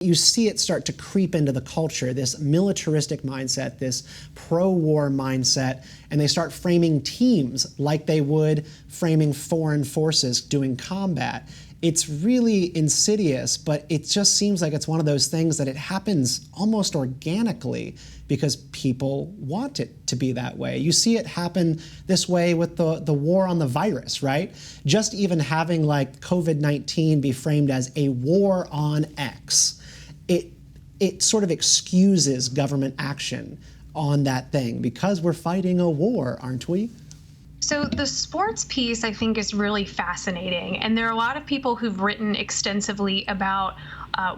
You see it start to creep into the culture, this militaristic mindset, this pro-war mindset, and they start framing teams like they would framing foreign forces doing combat. It's really insidious, but it just seems like it's one of those things that it happens almost organically because people want it to be that way. You see it happen this way with the war on the virus, right? Just even having like COVID-19 be framed as a war on X, it sort of excuses government action on that thing because we're fighting a war, aren't we? So the sports piece, I think, is really fascinating. And there are a lot of people who've written extensively about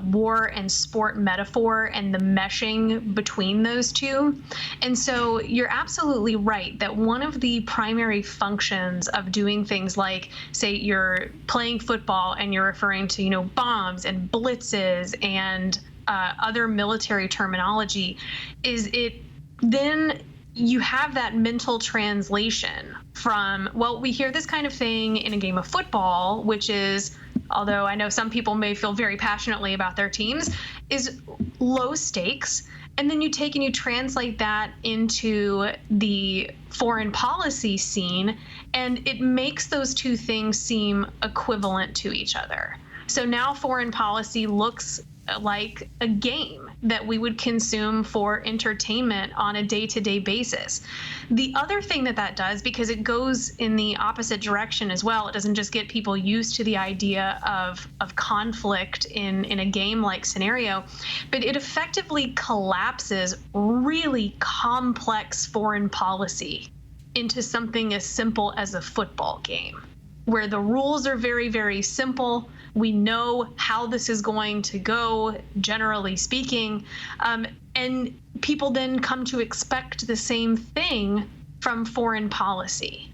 war and sport metaphor and the meshing between those two. And so you're absolutely right that one of the primary functions of doing things like, say, you're playing football and you're referring to, bombs and blitzes and other military terminology, is it then you have that mental translation from, well, we hear this kind of thing in a game of football, which is, although I know some people may feel very passionately about their teams, is low stakes. And then you take and you translate that into the foreign policy scene, and it makes those two things seem equivalent to each other. So now foreign policy looks like a game that we would consume for entertainment on a day-to-day basis. The other thing that does, because it goes in the opposite direction as well, it doesn't just get people used to the idea of conflict in a game-like scenario, but it effectively collapses really complex foreign policy into something as simple as a football game, where the rules are very, very simple. We know how this is going to go, generally speaking, and people then come to expect the same thing from foreign policy.